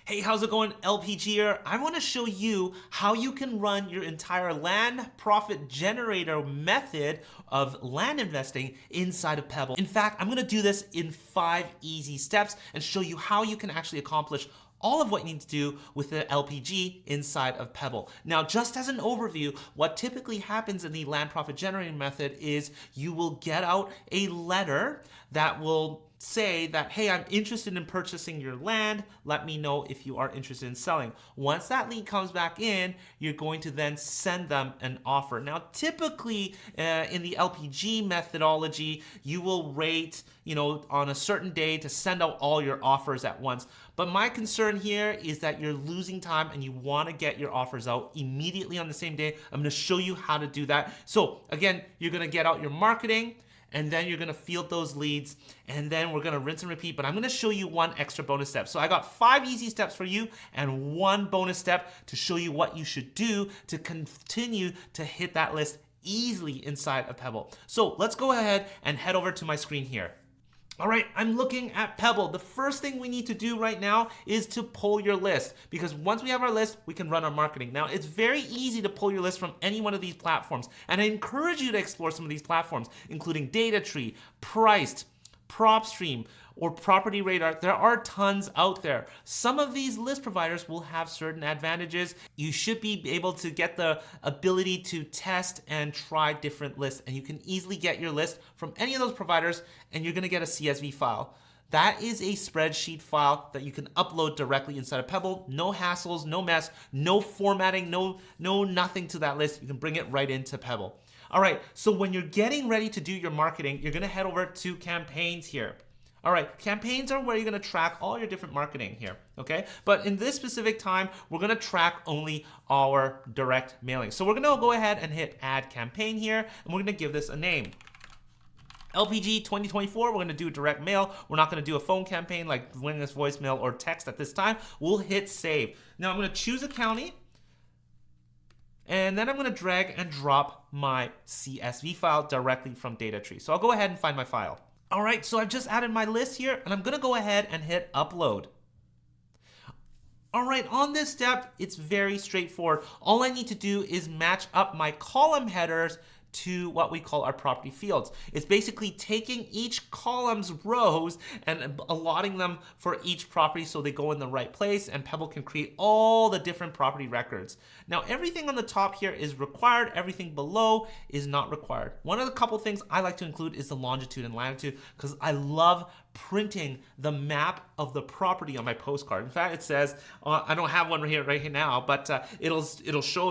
Hey, how's it going, LPG'er? I want to show you how you can run your entire land profit generator method of land investing inside of Pebble. In fact, I'm going to do this in 5 easy steps and show you how you can actually accomplish all of what you need to do with the LPG inside of Pebble. Now, just as an overview, what typically happens in the land profit generating method is you will get out a letter that will say that, hey, I'm interested in purchasing your land. Let me know if you are interested in selling. Once that lead comes back in, you're going to then send them an offer. Now, typically in the LPG methodology, you will rate, on a certain day to send out all your offers at once. But my concern here is that you're losing time and you want to get your offers out immediately on the same day. I'm going to show you how to do that. So again, you're going to get out your marketing, and then you're gonna field those leads, and then we're gonna rinse and repeat, but I'm gonna show you one extra bonus step. So I got 5 easy steps for you and one bonus step to show you what you should do to continue to hit that list easily inside of Pebble. So let's go ahead and head over to my screen here. All right, I'm looking at Pebble. The first thing we need to do right now is to pull your list, because once we have our list, we can run our marketing. Now, it's very easy to pull your list from any one of these platforms, and I encourage you to explore some of these platforms, including DataTree, Priced, PropStream, or Property Radar. There are tons out there. Some of these list providers will have certain advantages. You should be able to get the ability to test and try different lists, and you can easily get your list from any of those providers, and you're gonna get a CSV file. That is a spreadsheet file that you can upload directly inside of Pebble. No hassles, no mess, no formatting, no nothing to that list. You can bring it right into Pebble. All right, so when you're getting ready to do your marketing, you're gonna head over to campaigns here. All right, campaigns are where you're gonna track all your different marketing here, okay? But in this specific time, we're gonna track only our direct mailing. So we're gonna go ahead and hit add campaign here, and we're gonna give this a name. LPG 2024, we're gonna do direct mail. We're not gonna do a phone campaign like wingless voicemail or text at this time. We'll hit save. Now I'm gonna choose a county, and then I'm gonna drag and drop my CSV file directly from DataTree. So I'll go ahead and find my file. All right, so I've just added my list here, and I'm gonna go ahead and hit upload. All right, on this step, it's very straightforward. All I need to do is match up my column headers to what we call our property fields. It's basically taking each column's rows and allotting them for each property so they go in the right place, and Pebble can create all the different property records. Now, everything on the top here is required, everything below is not required. One of the couple things I like to include is the longitude and latitude, because I love printing the map of the property on my postcard. In fact, it says, I don't have one right here now, but it'll show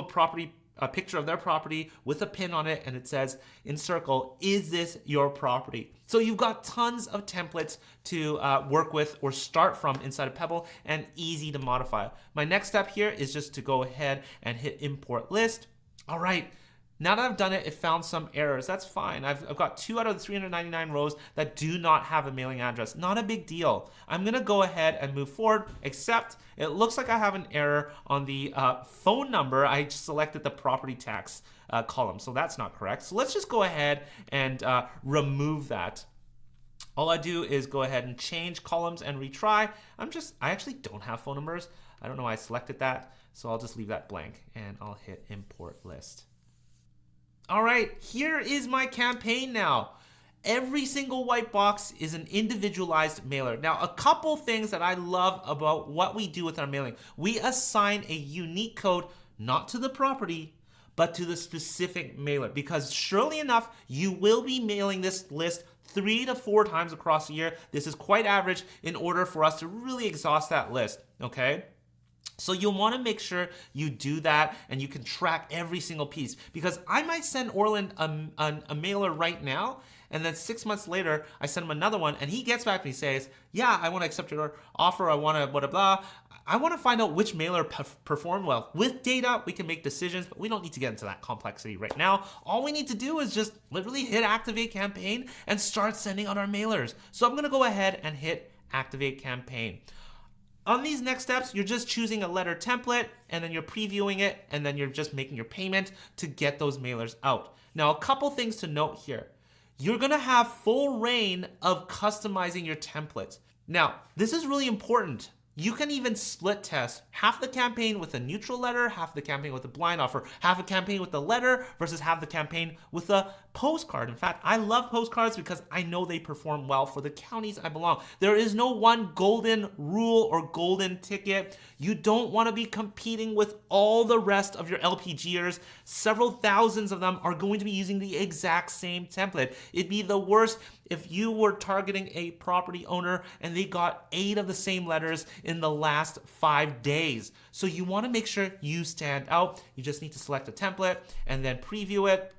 a picture of their property with a pin on it, and it says in circle, is this your property? So you've got tons of templates to work with or start from inside of Pebble, and easy to modify. My next step here is just to go ahead and hit import list. All right, now that I've done it, it found some errors. That's fine. I've got 2 out of the 399 rows that do not have a mailing address. Not a big deal. I'm gonna go ahead and move forward, except it looks like I have an error on the phone number. I selected the property tax column, so that's not correct. So let's just go ahead and remove that. All I do is go ahead and change columns and retry. I actually don't have phone numbers. I don't know why I selected that, so I'll just leave that blank, and I'll hit import list. All right, here is my campaign now. Every single white box is an individualized mailer. Now, a couple things that I love about what we do with our mailing. We assign a unique code, not to the property, but to the specific mailer, because surely enough, you will be mailing this list 3 to 4 times across the year. This is quite average in order for us to really exhaust that list, okay? So you'll want to make sure you do that, and you can track every single piece, because I might send Orland a mailer right now, and then 6 months later I send him another one, and he gets back to me and says, yeah, I want to accept your offer, I want to blah, blah, blah. I want to find out which mailer performed well. With data, we can make decisions, but we don't need to get into that complexity right now. All we need to do is just literally hit activate campaign and start sending out our mailers. So I'm going to go ahead and hit activate campaign. On these next steps, you're just choosing a letter template, and then you're previewing it, and then you're just making your payment to get those mailers out. Now, a couple things to note here. You're gonna have full reign of customizing your templates. Now, this is really important. You can even split test half the campaign with a neutral letter, half the campaign with a blind offer, half a campaign with a letter versus half the campaign with a postcard. In fact, I love postcards because I know they perform well for the counties I belong. There is no one golden rule or golden ticket. You don't want to be competing with all the rest of your LPG'ers. Several thousands of them are going to be using the exact same template. It'd be the worst if you were targeting a property owner and they got 8 of the same letters in the last 5 days. So you want to make sure you stand out. You just need to select a template and then preview it.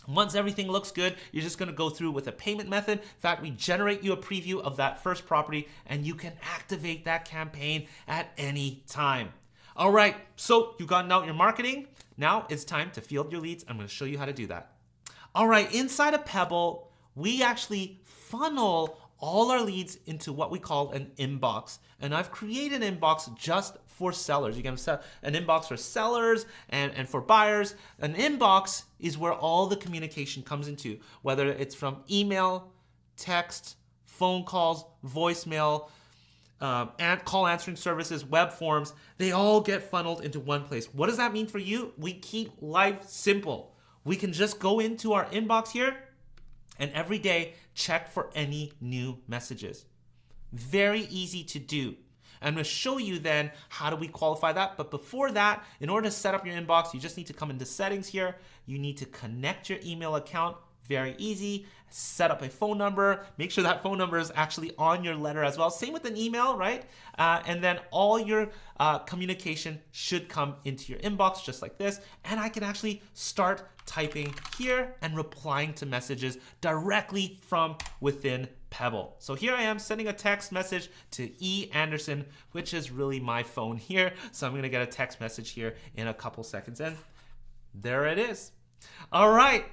Once everything looks good, you're just going to go through with a payment method. In fact, we generate you a preview of that first property and you can activate that campaign at any time. All right, so you've gotten out your marketing. Now it's time to field your leads. I'm going to show you how to do that. All right, inside of Pebble, we actually funnel all our leads into what we call an inbox. And I've created an inbox just for sellers. You can set an inbox for sellers and for buyers. An inbox is where all the communication comes into, whether it's from email, text, phone calls, voicemail, and call answering services, web forms. They all get funneled into one place. What does that mean for you? We keep life simple. We can just go into our inbox here and every day check for any new messages. Very easy to do. I'm going to show you then how do we qualify that. But before that, in order to set up your inbox, you just need to come into settings here. You need to connect your email account. Very easy. Set up a phone number. Make sure that phone number is actually on your letter as well. Same with an email, right? And then all your communication should come into your inbox just like this. And I can actually start typing here and replying to messages directly from within Pebble. So here I am sending a text message to E. Anderson, which is really my phone here. So I'm going to get a text message here in a couple seconds. And there it is. All right.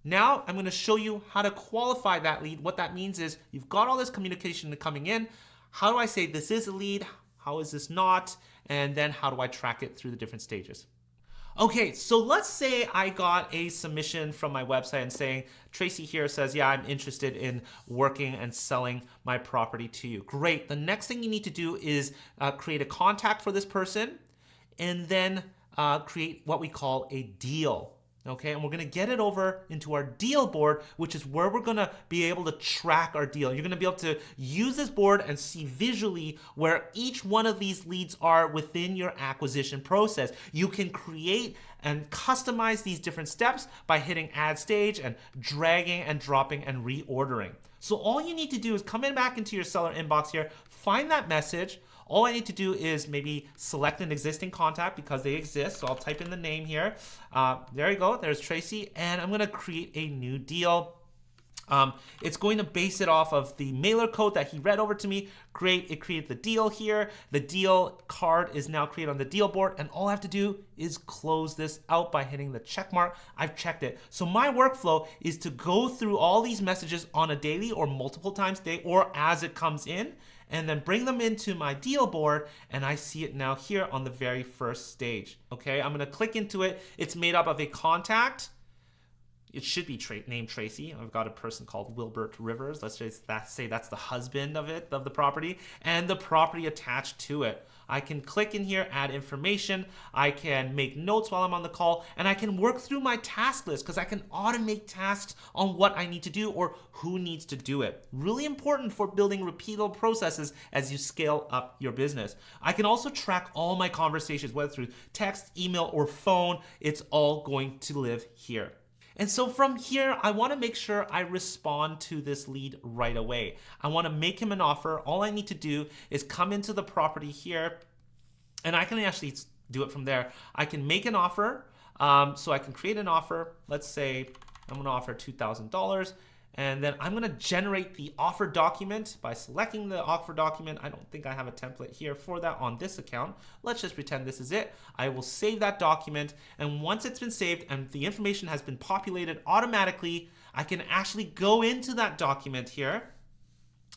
Now I'm going to show you how to qualify that lead. What that means is you've got all this communication coming in. How do I say this is a lead? How is this not? And then how do I track it through the different stages? Okay, so let's say I got a submission from my website and saying, Tracy here says, yeah, I'm interested in working and selling my property to you. Great. The next thing you need to do is create a contact for this person and then create what we call a deal. Okay, and we're going to get it over into our deal board, which is where we're going to be able to track our deal. You're going to be able to use this board and see visually where each one of these leads are within your acquisition process. You can create and customize these different steps by hitting add stage and dragging and dropping and reordering. So all you need to do is come in back into your seller inbox here, find that message. All I need to do is maybe select an existing contact because they exist. So I'll type in the name here. There you go. There's Tracy. And I'm going to create a new deal. It's going to base it off of the mailer code that he read over to me. It created the deal here. The deal card is now created on the deal board. And all I have to do is close this out by hitting the check mark. I've checked it. So my workflow is to go through all these messages on a daily or multiple times a day or as it comes in, and then bring them into my deal board, and I see it now here on the very first stage. Okay, I'm gonna click into it. It's made up of a contact. It should be named Tracy. I've got a person called Wilbert Rivers. Let's just say that's the husband of the property, and the property attached to it. I can click in here, add information. I can make notes while I'm on the call, and I can work through my task list because I can automate tasks on what I need to do or who needs to do it. Really important for building repeatable processes as you scale up your business. I can also track all my conversations, whether through text, email, or phone. It's all going to live here. And so from here, I want to make sure I respond to this lead right away. I want to make him an offer. All I need to do is come into the property here, and I can actually do it from there. I can make an offer. So I can create an offer. Let's say I'm going to offer $2,000. And then I'm going to generate the offer document by selecting the offer document. I don't think I have a template here for that on this account. Let's just pretend this is it. I will save that document. And once it's been saved and the information has been populated automatically, I can actually go into that document here.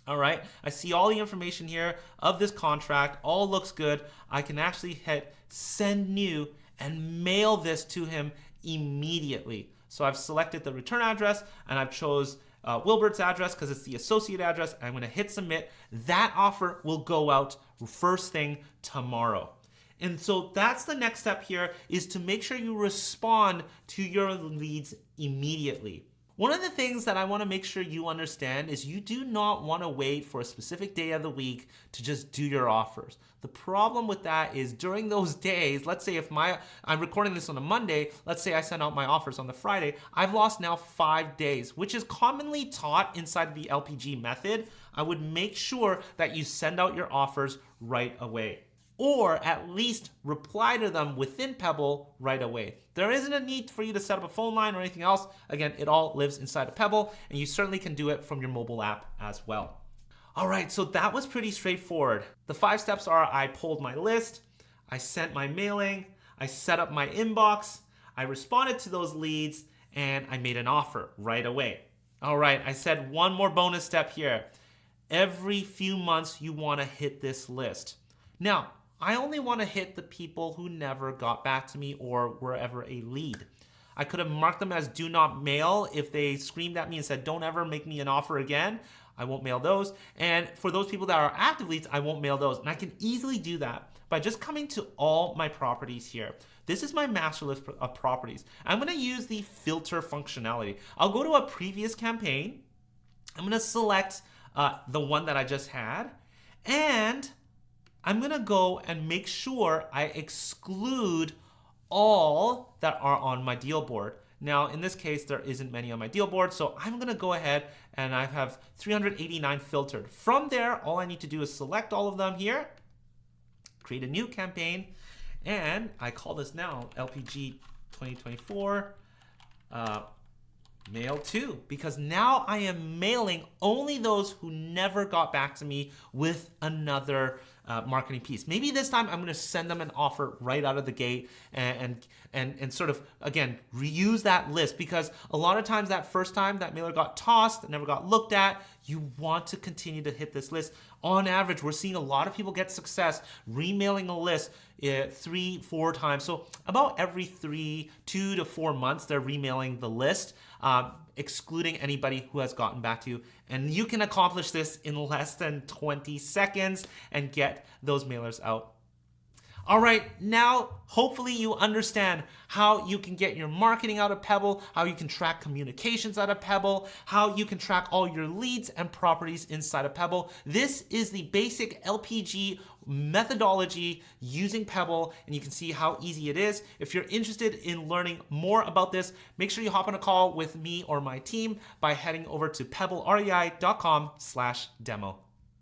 All right, I see all the information here of this contract. All looks good. I can actually hit send new and mail this to him immediately. So I've selected the return address and I've chose Wilbert's address because it's the associate address. I'm going to hit submit. That offer will go out first thing tomorrow. And so that's the next step here, is to make sure you respond to your leads immediately. One of the things that I want to make sure you understand is you do not want to wait for a specific day of the week to just do your offers. The problem with that is during those days, let's say if I'm recording this on a Monday, let's say I send out my offers on the Friday, I've lost now 5 days, which is commonly taught inside the LPG method. I would make sure that you send out your offers right away, or at least reply to them within Pebble right away. There isn't a need for you to set up a phone line or anything else. Again, it all lives inside of Pebble, and you certainly can do it from your mobile app as well. All right, so that was pretty straightforward. The 5 steps are: I pulled my list, I sent my mailing, I set up my inbox, I responded to those leads, and I made an offer right away. All right, I said one more bonus step here. Every few months, you want to hit this list. Now, I only want to hit the people who never got back to me or were ever a lead. I could have marked them as do not mail if they screamed at me and said, don't ever make me an offer again. I won't mail those. And for those people that are active leads, I won't mail those. And I can easily do that by just coming to all my properties here. This is my master list of properties. I'm going to use the filter functionality. I'll go to a previous campaign. I'm going to select the one that I just had, and I'm going to go and make sure I exclude all that are on my deal board. Now, in this case, there isn't many on my deal board, so I'm going to go ahead and I have 389 filtered. From there, all I need to do is select all of them here, create a new campaign, and I call this now LPG 2024 Mail 2, because now I am mailing only those who never got back to me with another marketing piece. Maybe this time I'm going to send them an offer right out of the gate and sort of, again, reuse that list, because a lot of times that first time that mailer got tossed, never got looked at, you want to continue to hit this list. On average, we're seeing a lot of people get success remailing a list 3-4 times. So about every 2 to 4 months, they're remailing the list, excluding anybody who has gotten back to you. And you can accomplish this in less than 20 seconds and get those mailers out. All right, now hopefully you understand how you can get your marketing out of Pebble, how you can track communications out of Pebble, how you can track all your leads and properties inside of Pebble. This is the basic LPG methodology using Pebble, and you can see how easy it is. If you're interested in learning more about this, make sure you hop on a call with me or my team by heading over to pebblerei.com/demo.